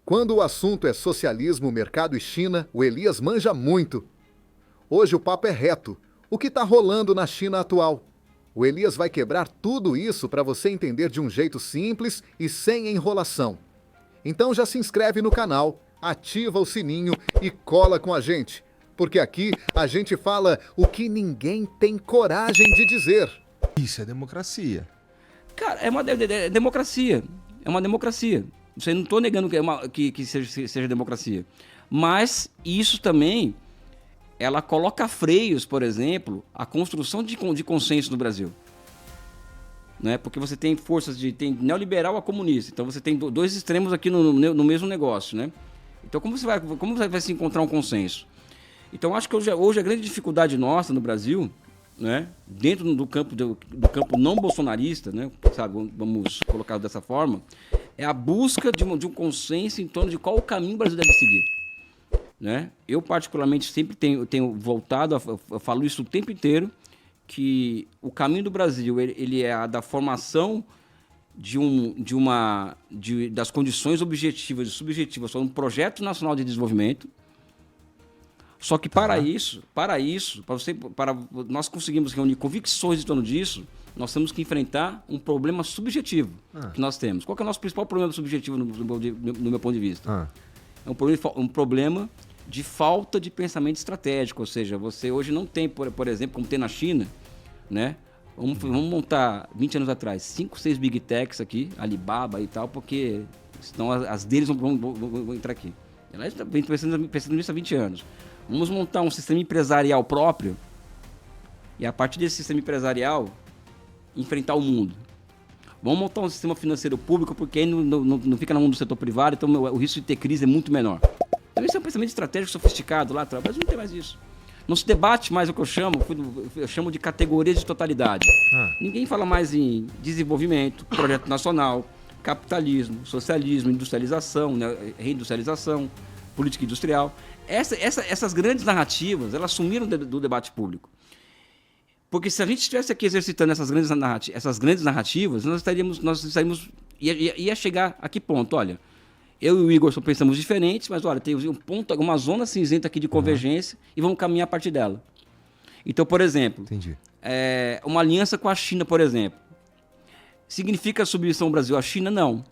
Quando o assunto é socialismo, mercado e China, o Elias manja muito. Hoje o papo é reto. O que está rolando na China atual? O Elias vai quebrar tudo isso para você entender de um jeito simples e sem enrolação. Então já se inscreve no canal, ativa o sininho e cola com a gente. Porque aqui a gente fala o que ninguém tem coragem de dizer. Isso é democracia. Cara, é uma democracia. É uma democracia. Você não estou negando que seja democracia. Mas isso também, ela coloca freios, por exemplo, à construção de consenso no Brasil. Né? Porque você tem forças tem neoliberal a comunista. Então você tem dois extremos aqui no mesmo negócio. Né? Então como você vai se encontrar um consenso? Então acho que hoje a grande dificuldade nossa no Brasil, né, dentro do campo não bolsonarista, né, sabe, vamos colocar dessa forma, é a busca de um consenso em torno de qual o caminho o Brasil deve seguir. Né? Eu, particularmente, sempre tenho voltado, eu falo isso o tempo inteiro, que o caminho do Brasil ele é a da formação das condições objetivas e subjetivas para um projeto nacional de desenvolvimento. Só que para nós conseguirmos reunir convicções em torno disso, nós temos que enfrentar um problema subjetivo que nós temos. Qual que é o nosso principal problema subjetivo no meu ponto de vista? É um problema de falta de pensamento estratégico, ou seja, você hoje não tem, por exemplo, como tem na China, né? Vamos montar, 20 anos atrás, 5, 6 Big Techs aqui, Alibaba e tal, porque senão as deles vão entrar aqui. Ela vem pensando nisso há 20 anos. Vamos montar um sistema empresarial próprio e, a partir desse sistema empresarial, enfrentar o mundo. Vamos montar um sistema financeiro público, porque aí não fica na mão do setor privado, então o risco de ter crise é muito menor. Então isso é um pensamento estratégico sofisticado lá atrás, mas não tem mais isso. Não se debate mais o que eu chamo de categorias de totalidade. Ninguém fala mais em desenvolvimento, projeto nacional, capitalismo, socialismo, industrialização, né, reindustrialização, política industrial. Essas grandes narrativas, elas sumiram do debate público. Porque se a gente estivesse aqui exercitando essas grandes narrativas, nós estaríamos ia chegar a que ponto? Olha, eu e o Igor pensamos diferentes, mas olha, tem um ponto, uma zona cinzenta aqui de convergência e vamos caminhar a partir dela. Então, por exemplo, uma aliança com a China, por exemplo, significa submissão ao Brasil à China? Não.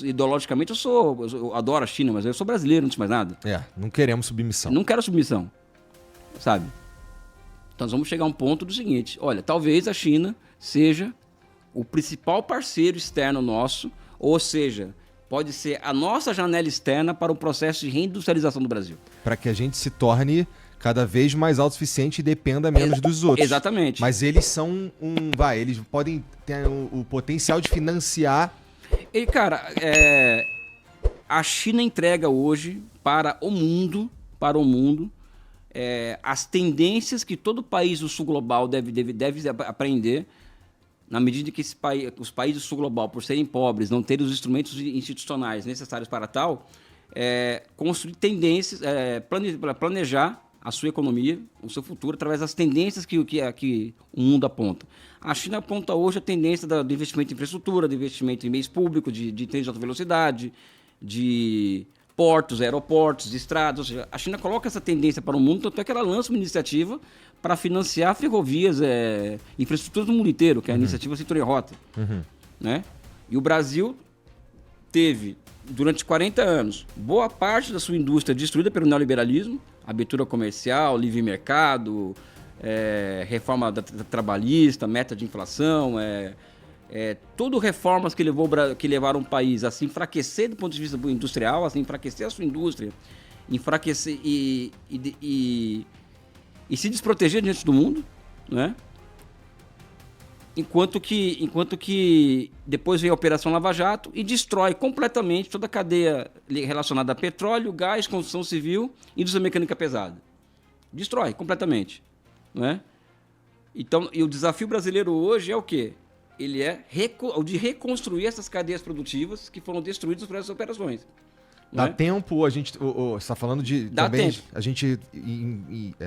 Ideologicamente, eu adoro a China, mas eu sou brasileiro, antes de mais nada. Não queremos submissão. Não quero submissão, sabe? Então, nós vamos chegar a um ponto do seguinte, olha, talvez a China seja o principal parceiro externo nosso, ou seja, pode ser a nossa janela externa para o processo de reindustrialização do Brasil. Para que a gente se torne cada vez mais autossuficiente e dependa menos dos outros. Exatamente. Mas eles são eles podem ter o potencial de financiar. E, cara, a China entrega hoje para o mundo, as tendências que todo país do sul global deve aprender, na medida que os países do sul global, por serem pobres, não terem os instrumentos institucionais necessários para tal, construir tendências, planejar a sua economia, o seu futuro, através das tendências que o mundo aponta. A China aponta hoje a tendência do investimento em infraestrutura, do investimento em meios públicos, de trens de alta velocidade, de portos, aeroportos, de estradas. Ou seja, a China coloca essa tendência para o mundo, tanto é que ela lança uma iniciativa para financiar ferrovias, infraestruturas do mundo inteiro, que é a iniciativa Cintura e Rota. Né? E o Brasil teve, durante 40 anos, boa parte da sua indústria destruída pelo neoliberalismo, abertura comercial, livre mercado, reforma trabalhista, meta de inflação, tudo reformas que levaram o país a se enfraquecer do ponto de vista industrial, a se enfraquecer a sua indústria, enfraquecer e se desproteger diante do mundo, né? Enquanto que depois vem a Operação Lava Jato e destrói completamente toda a cadeia relacionada a petróleo, gás, construção civil e indústria mecânica pesada. Destrói completamente. Né? Então, e o desafio brasileiro hoje é o quê? Ele é o de reconstruir essas cadeias produtivas que foram destruídas por essas operações. Dá tempo, você está falando de Dá também tempo. A gente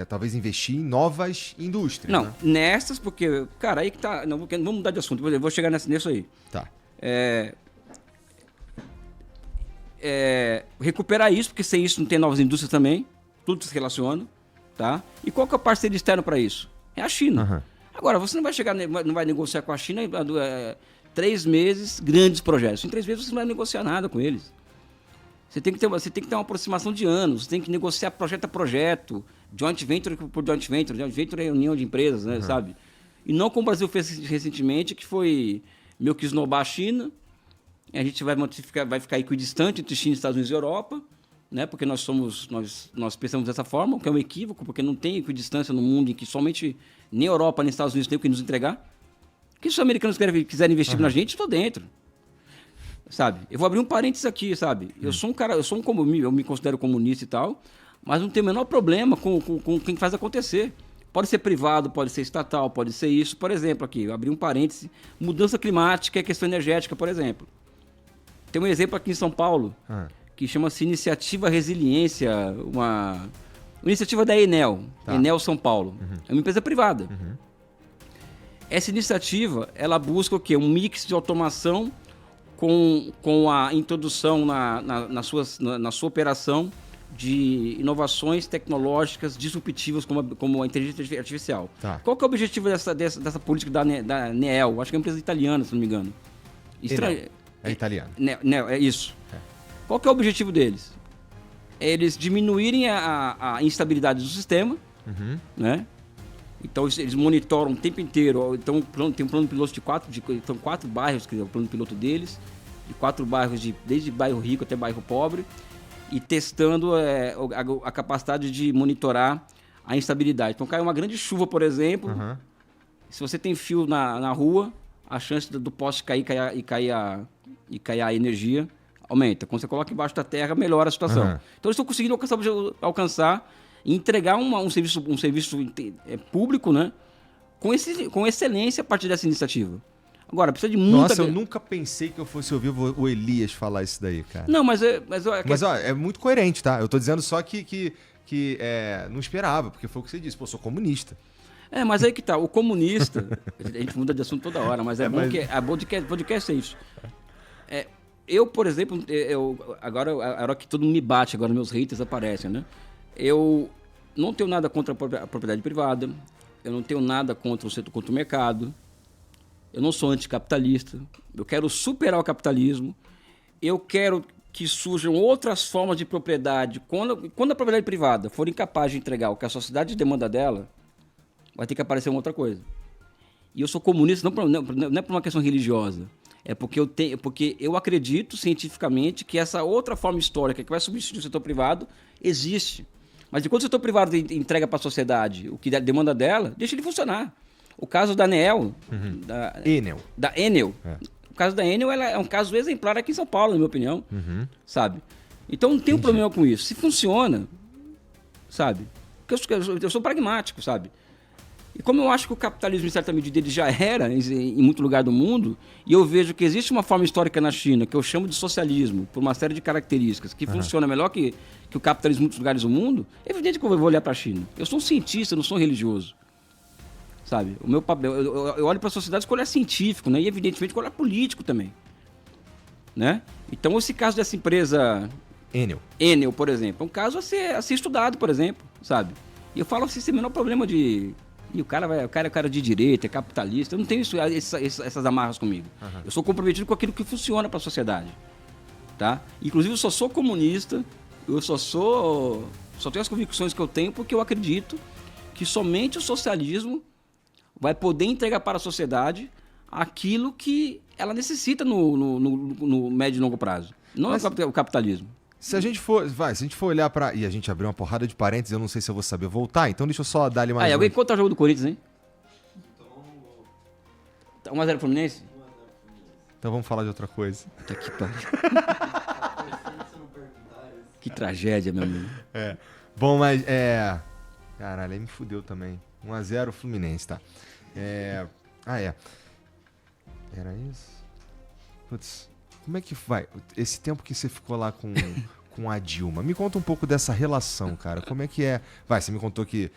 talvez investir em novas indústrias. Não, né? nessas, porque, cara, aí que tá. Não, vamos mudar de assunto, eu vou chegar nisso aí. Tá. recuperar isso, porque sem isso não tem novas indústrias também, tudo se relaciona, tá? E qual que é o parceiro externo para isso? É a China. Uhum. Agora, você não vai negociar com a China 3 meses, grandes projetos. Em 3 meses você não vai negociar nada com eles. Você tem que ter uma aproximação de anos, você tem que negociar projeto a projeto, joint venture por joint venture é união de empresas, né, sabe? E não como o Brasil fez recentemente, que foi meio que esnobar a China. A gente vai ficar equidistante entre China, Estados Unidos e Europa, né? Porque nós pensamos dessa forma, o que é um equívoco, porque não tem equidistância no mundo em que somente nem Europa nem Estados Unidos tem o que nos entregar. Porque se os americanos quiserem investir na gente, estou dentro. Sabe? Eu vou abrir um parênteses aqui, sabe? Eu sou um cara, eu me considero comunista e tal, mas não tenho o menor problema com quem faz acontecer. Pode ser privado, pode ser estatal, pode ser isso. Por exemplo, aqui, eu abri um parêntese, mudança climática e questão energética, por exemplo. Tem um exemplo aqui em São Paulo, que chama-se Iniciativa Resiliência, uma iniciativa da Enel, Enel São Paulo. É uma empresa privada. Essa iniciativa, ela busca o quê? Um mix de automação com a introdução na sua operação de inovações tecnológicas disruptivas como a inteligência artificial. Tá. Qual que é o objetivo dessa política da NEL? Acho que é uma empresa italiana, se não me engano. É italiano. NEL, é isso. Qual que é o objetivo deles? Eles diminuírem a instabilidade do sistema, né? Então eles monitoram o tempo inteiro. Então tem um plano piloto são 4 bairros, que é o plano piloto deles, de 4 bairros, desde bairro rico até bairro pobre, e testando a capacidade de monitorar a instabilidade. Então cai uma grande chuva, por exemplo, se você tem fio na rua, a chance do poste cair e cair a energia aumenta. Quando você coloca embaixo da terra, melhora a situação. Então eles estão conseguindo alcançar e entregar um serviço público, né, com excelência a partir dessa iniciativa. Agora, precisa de muita... Nossa, eu nunca pensei que eu fosse ouvir o Elias falar isso daí, cara. Não, mas ó, é muito coerente, tá? Eu tô dizendo só que não esperava, porque foi o que você disse. Pô, eu sou comunista. Mas aí que tá, o comunista... A gente muda de assunto toda hora, mas bom que podcast é isso. Eu, por exemplo, agora a hora que todo mundo me bate, agora meus haters aparecem, né? Eu não tenho nada contra a propriedade privada, eu não tenho nada contra o mercado, eu não sou anticapitalista, eu quero superar o capitalismo, eu quero que surjam outras formas de propriedade. Quando a propriedade privada for incapaz de entregar o que a sociedade demanda dela, vai ter que aparecer uma outra coisa. E eu sou comunista não é por uma questão religiosa, é porque eu acredito cientificamente que essa outra forma histórica que vai substituir o setor privado existe. Mas enquanto o setor privado entrega para a sociedade o que demanda dela, deixa ele funcionar. O caso da Enel, da Enel. O caso da Enel é um caso exemplar aqui em São Paulo, na minha opinião. Sabe? Então não tem um problema com isso. Se funciona, sabe? Porque eu sou pragmático, sabe? E como eu acho que o capitalismo, em certa medida, ele já era em muito lugar do mundo, e eu vejo que existe uma forma histórica na China, que eu chamo de socialismo, por uma série de características, que funciona melhor que o capitalismo em muitos lugares do mundo, é evidente que eu vou olhar para a China. Eu sou um cientista, não sou um religioso. Sabe? O meu papel, eu olho para a sociedade com olhar científico, né? E evidentemente com olhar político também. Né? Então, esse caso dessa empresa... Enel, por exemplo, é um caso a ser estudado, por exemplo, sabe? E eu falo assim, sem o menor problema de... E o cara é cara de direita, é capitalista. Eu não tenho essas amarras comigo. Eu sou comprometido com aquilo que funciona para a sociedade. Tá? Inclusive, eu só sou comunista, só tenho as convicções que eu tenho porque eu acredito que somente o socialismo vai poder entregar para a sociedade aquilo que ela necessita no médio e longo prazo. Não é o capitalismo. Se a gente for olhar pra... E a gente abriu uma porrada de parênteses, eu não sei se eu vou saber voltar, então deixa eu só dar ali mais... alguém conta o jogo do Corinthians, hein? 1x0 Fluminense? Então vamos falar de outra coisa. Tá que pariu. Que tragédia, meu amigo. Bom, mas caralho, aí me fudeu também. 1x0 Fluminense, tá? Era isso? Putz... Como é que vai? Esse tempo que você ficou lá com a Dilma, me conta um pouco dessa relação, cara. Como é que é? Vai, você me contou que...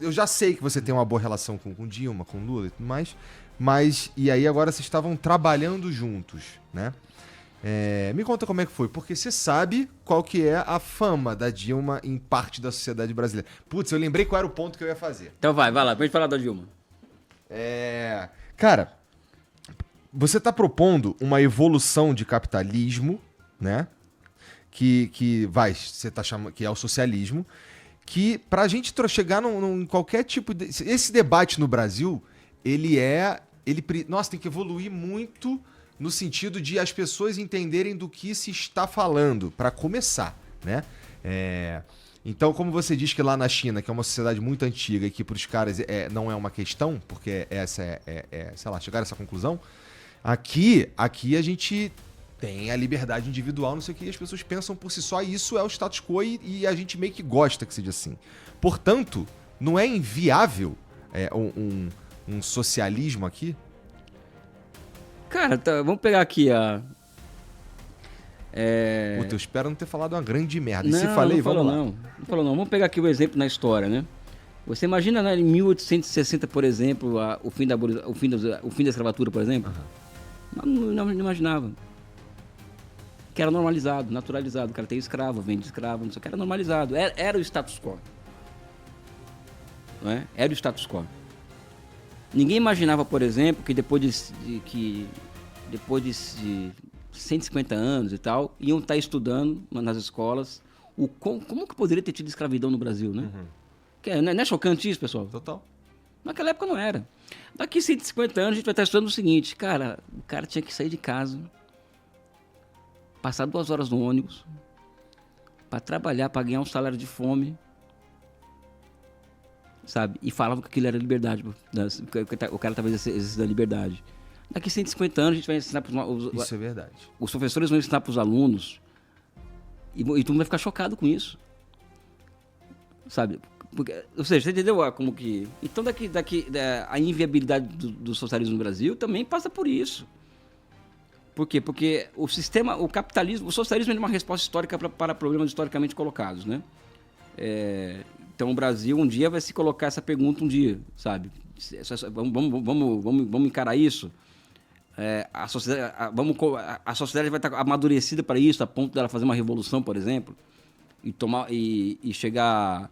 Eu já sei que você tem uma boa relação com Dilma, com Lula e tudo mais, mas... E aí agora vocês estavam trabalhando juntos, né? Me conta como é que foi, porque você sabe qual que é a fama da Dilma em parte da sociedade brasileira. Putz, eu lembrei qual era o ponto que eu ia fazer. Então vai lá, pra gente falar da Dilma. Cara, você está propondo uma evolução de capitalismo, né? Você tá chamando, que é o socialismo, que pra gente chegar em qualquer tipo de... Esse debate no Brasil, nossa, tem que evoluir muito no sentido de as pessoas entenderem do que se está falando, para começar, né? Então, como você diz que lá na China, que é uma sociedade muito antiga e que para os caras não é uma questão, porque sei lá, chegar a essa conclusão, aqui a gente tem a liberdade individual, não sei o que, e as pessoas pensam por si só, e isso é o status quo e a gente meio que gosta que seja assim. Portanto, não é inviável um socialismo aqui? Cara, vamos pegar aqui a... Puta, eu espero não ter falado uma grande merda. Não, e se falei, vamos lá. Não falou não. Vamos pegar aqui o exemplo na história, né? Você imagina, né, em 1860, por exemplo, o fim da escravatura, por exemplo? Não imaginava. Que era normalizado, naturalizado. O cara tem escravo, vende escravo, não sei o que. Era normalizado. Era o status quo. Não é? Era o status quo. Ninguém imaginava, por exemplo, que depois de 150 anos e tal, iam estar estudando nas escolas como que poderia ter tido escravidão no Brasil, né? Não é chocante isso, pessoal? Total. Naquela época não era. Daqui 150 anos a gente vai estar estudando o seguinte, cara, o cara tinha que sair de casa, passar 2 horas no ônibus, para trabalhar, para ganhar um salário de fome, sabe? E falava que aquilo era liberdade, o cara estava exercendo a liberdade. Daqui 150 anos a gente vai ensinar para Isso é verdade. Os professores vão ensinar para os alunos e todo mundo vai ficar chocado com isso. Sabe? Ou seja, você entendeu como que... Então a inviabilidade do socialismo no Brasil também passa por isso. Por quê? Porque o socialismo é uma resposta histórica para problemas historicamente colocados, né? Então o Brasil um dia vai se colocar essa pergunta sabe? Vamos encarar isso? A sociedade vai estar amadurecida para isso, a ponto dela fazer uma revolução, por exemplo, e chegar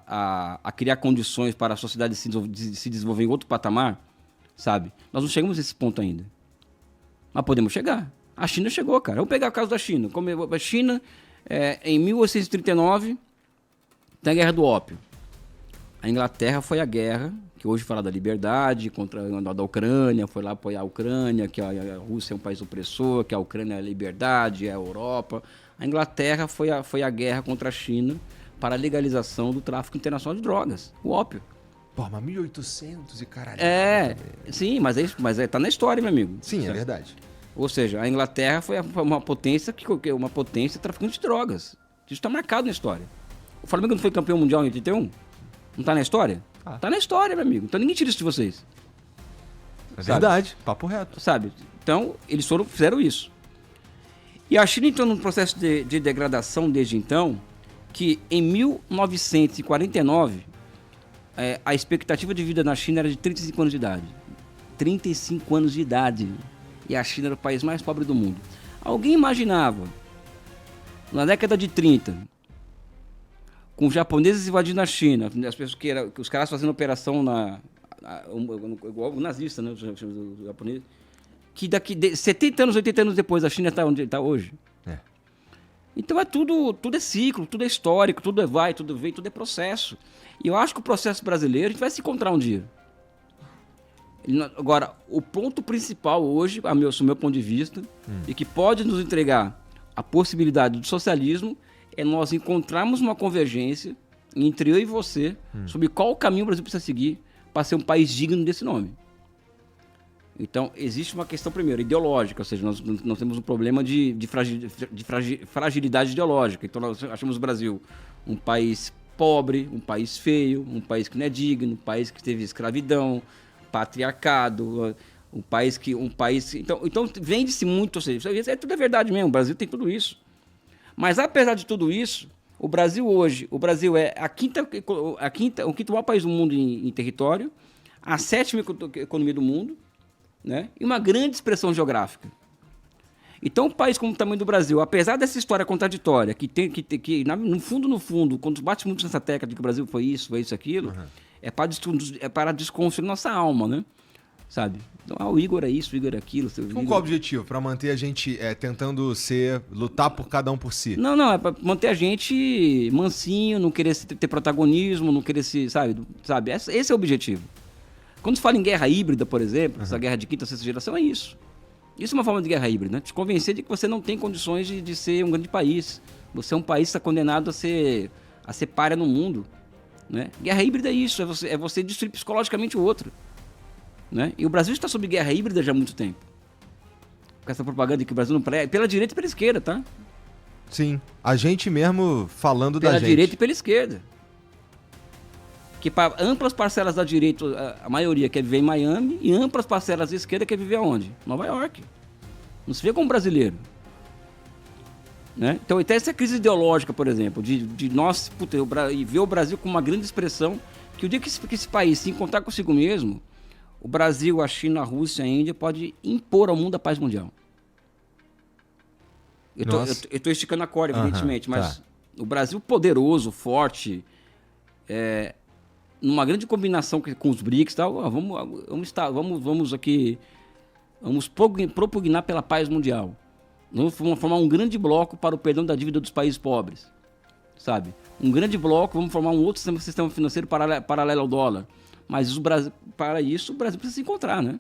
a criar condições para a sociedade se desenvolver em outro patamar, sabe? Nós não chegamos nesse ponto ainda. Mas podemos chegar. A China chegou, cara. Vamos pegar o caso da China. A China, em 1839, tem a Guerra do Ópio. A Inglaterra foi a guerra, que hoje fala da liberdade, contra da Ucrânia, foi lá apoiar a Ucrânia, que a Rússia é um país opressor, que a Ucrânia é a liberdade, é a Europa. A Inglaterra foi a guerra contra a China para a legalização do tráfico internacional de drogas, o ópio. Pô, mas 1800 e caralho. Sim, mas tá na história, meu amigo. Sim, é verdade. Ou seja, a Inglaterra foi uma potência traficante de drogas. Isso está marcado na história. O Flamengo não foi campeão mundial em 81? Não tá na história? Tá na história, meu amigo. Então ninguém tira isso de vocês. É verdade, papo reto. Sabe? Então, eles fizeram isso. E a China entrou num processo de degradação desde então, que em 1949, a expectativa de vida na China era de 35 anos de idade. 35 anos de idade. E a China era o país mais pobre do mundo. Alguém imaginava, na década de 30, com os japoneses invadindo a China, as pessoas que os caras fazendo operação igual o nazista, né, os japoneses, que daqui 70 anos, 80 anos depois a China está onde está hoje. Então tudo é ciclo, tudo é histórico, tudo vai, tudo vem, tudo é processo. E eu acho que o processo brasileiro a gente vai se encontrar um dia. Agora, o ponto principal hoje, sob meu ponto de vista, e que pode nos entregar a possibilidade do socialismo, é nós encontrarmos uma convergência entre eu e você sobre qual caminho o Brasil precisa seguir para ser um país digno desse nome. Então, existe uma questão, primeiro, ideológica, ou seja, nós temos um problema de fragilidade ideológica. Então, nós achamos o Brasil um país pobre, um país feio, um país que não é digno, um país que teve escravidão, patriarcado, um país que... Então vende-se muito, ou seja, tudo é verdade mesmo, o Brasil tem tudo isso. Mas, apesar de tudo isso, o Brasil é o quinto maior país do mundo em território, a 7ª economia do mundo, né? E uma grande expressão geográfica. Então, um país como o tamanho do Brasil, apesar dessa história contraditória, no fundo, quando bate muito nessa tecla de que o Brasil foi isso, aquilo, é para desconstruir nossa alma, né? Sabe? Então, o Igor é isso, o Igor é aquilo. Com qual objetivo? Para manter a gente tentando lutar por cada um por si? Não, é para manter a gente mansinho, não querer ter protagonismo, não querer se, sabe? Esse é o objetivo. Quando se fala em guerra híbrida, por exemplo, essa guerra de quinta, sexta geração, é isso. Isso é uma forma de guerra híbrida, né? Te convencer de que você não tem condições de ser um grande país. Você é um país que está condenado a ser pária no mundo, né? Guerra híbrida é isso, é você destruir psicologicamente o outro, né? E o Brasil está sob guerra híbrida já há muito tempo. Com essa propaganda de que o Brasil não prega, pela direita e pela esquerda, tá? Sim, a gente mesmo falando da gente. Pela direita e pela esquerda. Que para amplas parcelas da direita, a maioria quer viver em Miami, e amplas parcelas da esquerda quer viver aonde? Nova York. Não se vê como brasileiro. Né? Então, até essa crise ideológica, por exemplo, de nós ver o Brasil como uma grande expressão, que o dia que esse país se encontrar consigo mesmo, o Brasil, a China, a Rússia, a Índia pode impor ao mundo a paz mundial. Eu estou esticando a corda, evidentemente, mas o Brasil poderoso, forte, numa grande combinação com os BRICS, tal, vamos propugnar pela paz mundial. Vamos formar um grande bloco para o perdão da dívida dos países pobres, sabe? Um grande bloco, vamos formar um outro sistema financeiro paralelo ao dólar. Mas para isso, o Brasil precisa se encontrar, né?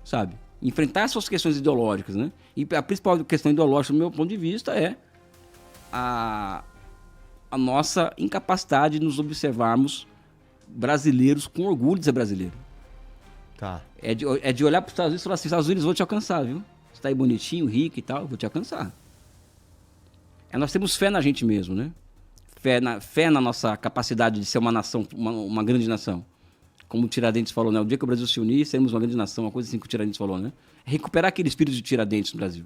Sabe? Enfrentar essas questões ideológicas, né? E a principal questão ideológica, do meu ponto de vista, é a nossa incapacidade de nos observarmos brasileiros com orgulho de ser brasileiro. Tá. É de olhar para os Estados Unidos e falar assim: Estados Unidos, vou te alcançar, viu? Você tá aí bonitinho, rico e tal, vou te alcançar. Nós temos fé na gente mesmo, né? Fé na nossa capacidade de ser uma nação, uma grande nação. Como o Tiradentes falou, né? O dia que o Brasil se unir, seremos uma grande nação, uma coisa assim que o Tiradentes falou, né? Recuperar aquele espírito de Tiradentes no Brasil.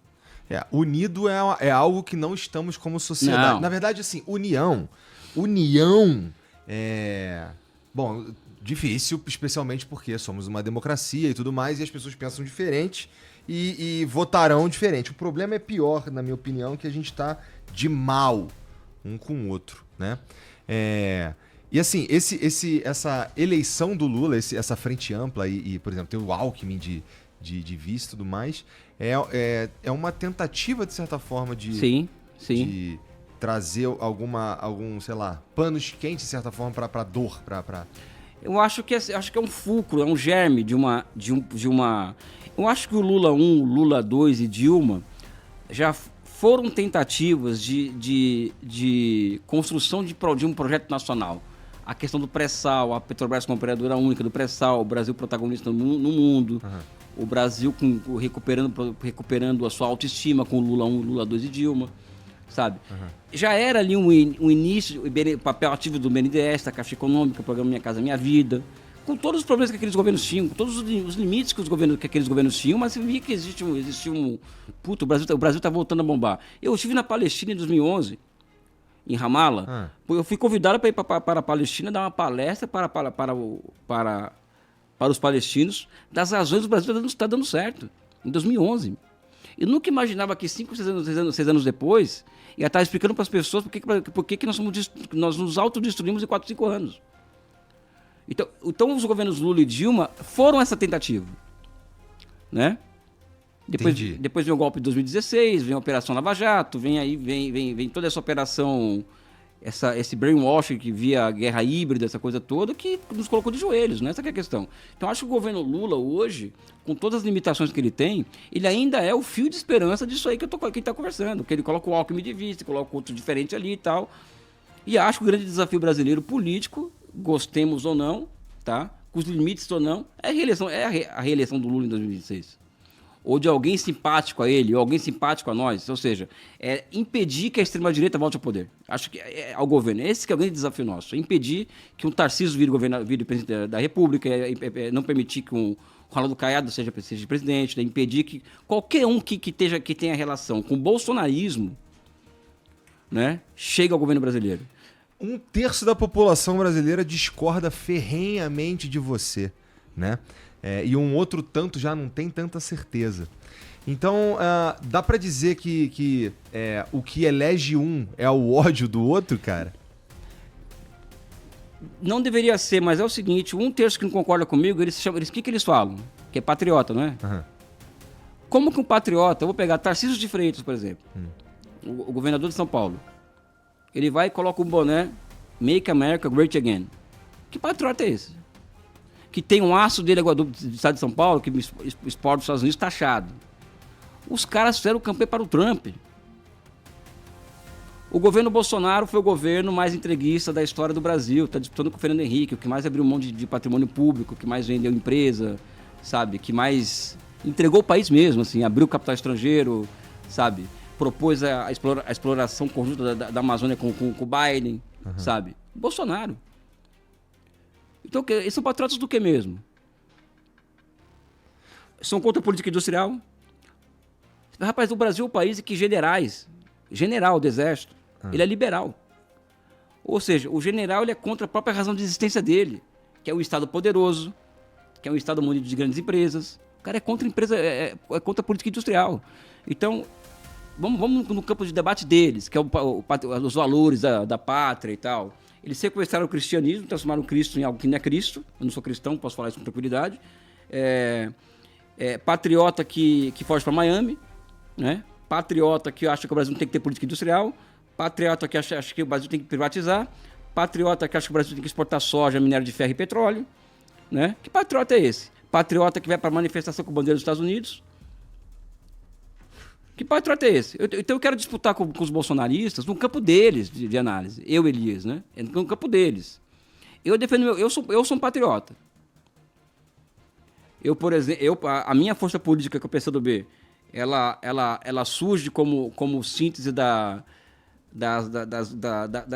Unido é algo que não estamos como sociedade. Não. Na verdade, assim, união é... Bom, difícil, especialmente porque somos uma democracia e tudo mais, e as pessoas pensam diferente e votarão diferente. O problema é pior, na minha opinião, que a gente está de mal um com o outro, né? E assim, essa eleição do Lula, essa frente ampla e, por exemplo, tem o Alckmin de vice e tudo mais, é uma tentativa, de certa forma, de trazer algum, sei lá, panos quentes, de certa forma, para dor, para... Eu acho que é um fulcro, é um germe de uma... Eu acho que o Lula 1, Lula 2 e Dilma já foram tentativas de construção de um projeto nacional. A questão do pré-sal, a Petrobras como operadora única do pré-sal, o Brasil protagonista no mundo, o Brasil recuperando a sua autoestima com o Lula 1, Lula 2 e Dilma, sabe? Já era ali um início, o papel ativo do BNDES, da Caixa Econômica, o programa Minha Casa Minha Vida, com todos os problemas que aqueles governos tinham, com todos os limites que aqueles governos tinham, mas você via que existia um... Puta, o Brasil tá voltando a bombar. Eu estive na Palestina em 2011, em Ramallah. Eu fui convidado para ir para a Palestina dar uma palestra para os palestinos das razões do Brasil está dando certo, em 2011. Eu nunca imaginava que 5, 6 anos depois ia estar explicando para as pessoas por que nós nos autodestruímos em 4, 5 anos. Então os governos Lula e Dilma foram essa tentativa, né? Depois vem o golpe de 2016, vem a Operação Lava Jato, vem toda essa operação, esse brainwashing que via a guerra híbrida, essa coisa toda, que nos colocou de joelhos, né? Essa que é a questão. Então acho que o governo Lula hoje, com todas as limitações que ele tem, ele ainda é o fio de esperança disso aí que a gente está conversando, que ele coloca o Alckmin de vista, coloca outro diferente ali e tal. E acho que o grande desafio brasileiro político, gostemos ou não, tá? Com os limites ou não, é a reeleição do Lula em 2026. Ou de alguém simpático a ele, ou alguém simpático a nós. Ou seja, é impedir que a extrema-direita volte ao poder. Acho que ao governo. Esse que é o grande desafio nosso. É impedir que um Tarcísio vire presidente da República, não permitir que um Ronaldo Caiado seja presidente, impedir que qualquer um que tenha relação com o bolsonarismo, né, chegue ao governo brasileiro. 1/3 da população brasileira discorda ferrenhamente de você, né? E um outro tanto já não tem tanta certeza. Então, dá pra dizer que o que elege um é o ódio do outro, cara? Não deveria ser, mas é o seguinte, um terço que não concorda comigo, o que eles falam? Que é patriota, não é? Uhum. Como que um patriota, eu vou pegar Tarcísio de Freitas, por exemplo, o governador de São Paulo, ele vai e coloca um boné, Make America Great Again. Que patriota é esse? Que tem um aço dele do estado de São Paulo, que exporta dos Estados Unidos, taxado. Os caras fizeram campanha para o Trump. O governo Bolsonaro foi o governo mais entreguista da história do Brasil. Está disputando com o Fernando Henrique, o que mais abriu mão de patrimônio público, o que mais vendeu empresa, sabe? Que mais entregou o país mesmo, assim, abriu capital estrangeiro, sabe? Propôs a exploração conjunta da Amazônia com o Biden, sabe? Bolsonaro. Então, eles são patriotas do que mesmo? São contra a política industrial? Rapaz, o Brasil é um país em que general do exército, ele é liberal. Ou seja, o general ele é contra a própria razão de existência dele, que é um Estado poderoso, que é um Estado munido de grandes empresas. O cara é contra a empresa, é contra a política industrial. Então, vamos no campo de debate deles, que é os valores da pátria e tal. Eles sequestraram o cristianismo, transformaram o Cristo em algo que não é Cristo. Eu não sou cristão, posso falar isso com tranquilidade. Patriota que foge para Miami, né? Patriota que acha que o Brasil não tem que ter política industrial. Patriota que acha que o Brasil tem que privatizar. Patriota que acha que o Brasil tem que exportar soja, minério de ferro e petróleo. Né? Que patriota é esse? Patriota que vai para manifestação com bandeira dos Estados Unidos. Que patriota é esse? Então eu quero disputar com os bolsonaristas no campo deles de análise. Eu, Elias, né? No campo deles. Eu sou um patriota. Eu, por exemplo, a minha força política, que é o PCdoB, ela surge como síntese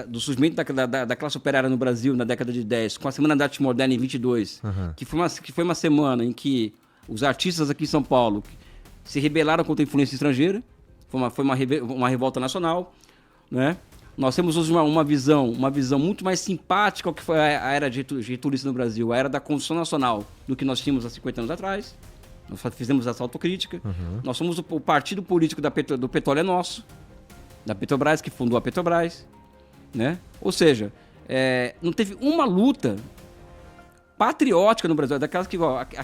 do surgimento da classe operária no Brasil na década de 10, com a Semana da Arte Moderna em 22, que foi uma semana em que os artistas aqui em São Paulo se rebelaram contra a influência estrangeira, foi uma revolta nacional, né? Nós temos hoje uma visão muito mais simpática ao que foi a era getulista no Brasil, a era da Constituição Nacional, do que nós tínhamos há 50 anos atrás. Nós fizemos essa autocrítica. Nós somos o partido político do petróleo é nosso, da Petrobras, que fundou a Petrobras, né? Ou seja, não teve uma luta patriótica no Brasil, daquelas que,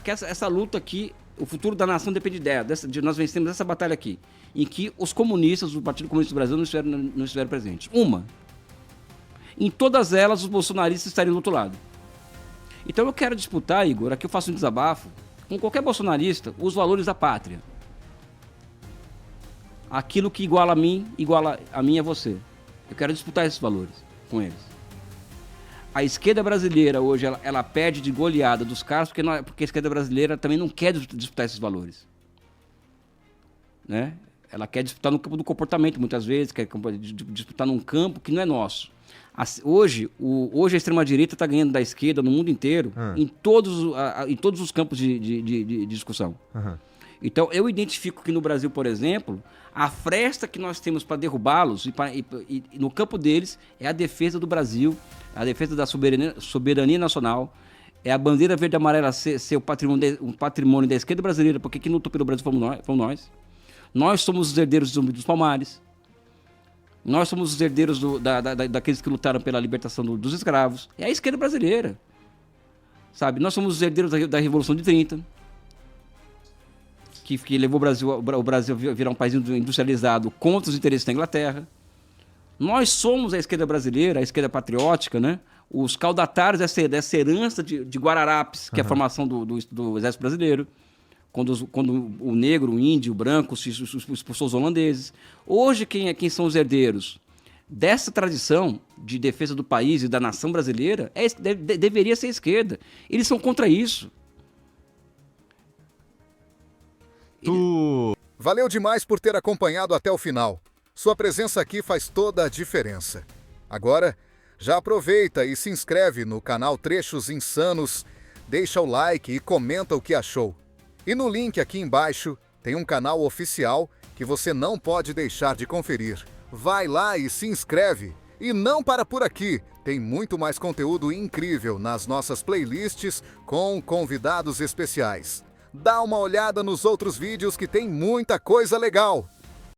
essa luta aqui, o futuro da nação depende de nós vencermos essa batalha aqui, em que os comunistas, o Partido Comunista do Brasil não estiveram presentes. Em todas elas, os bolsonaristas estariam do outro lado. Então eu quero disputar, Igor, aqui eu faço um desabafo, com qualquer bolsonarista, os valores da pátria. Aquilo que iguala a mim e a você. Eu quero disputar esses valores com eles. A esquerda brasileira hoje, ela perde de goleada dos caras, porque a esquerda brasileira também não quer disputar esses valores. Né? Ela quer disputar no campo do comportamento, muitas vezes, quer disputar num campo que não é nosso. Hoje a extrema-direita está ganhando da esquerda no mundo inteiro, em todos os campos de discussão. Então, eu identifico que no Brasil, por exemplo, a fresta que nós temos para derrubá-los e no campo deles é a defesa do Brasil, a defesa da soberania nacional, é a bandeira verde e amarela ser um patrimônio da esquerda brasileira, porque quem lutou pelo Brasil fomos nós. Nós somos os herdeiros dos Palmares. Nós somos os herdeiros daqueles que lutaram pela libertação dos escravos. É a esquerda brasileira. Sabe? Nós somos os herdeiros da Revolução de 30, que levou o Brasil a virar um país industrializado contra os interesses da Inglaterra. Nós somos a esquerda brasileira, a esquerda patriótica, né? Os caudatários dessa herança de Guararapes, que é a formação do Exército Brasileiro, quando o negro, o índio, o branco se expulsou os holandeses. Hoje, quem são os herdeiros dessa tradição de defesa do país e da nação brasileira deveria ser a esquerda. Eles são contra isso. Valeu demais por ter acompanhado até o final. Sua presença aqui faz toda a diferença. Agora, já aproveita e se inscreve no canal Trechos Insanos, deixa o like e comenta o que achou. E no link aqui embaixo tem um canal oficial que você não pode deixar de conferir. Vai lá e se inscreve. E não para por aqui, tem muito mais conteúdo incrível nas nossas playlists com convidados especiais. Dá uma olhada nos outros vídeos que tem muita coisa legal.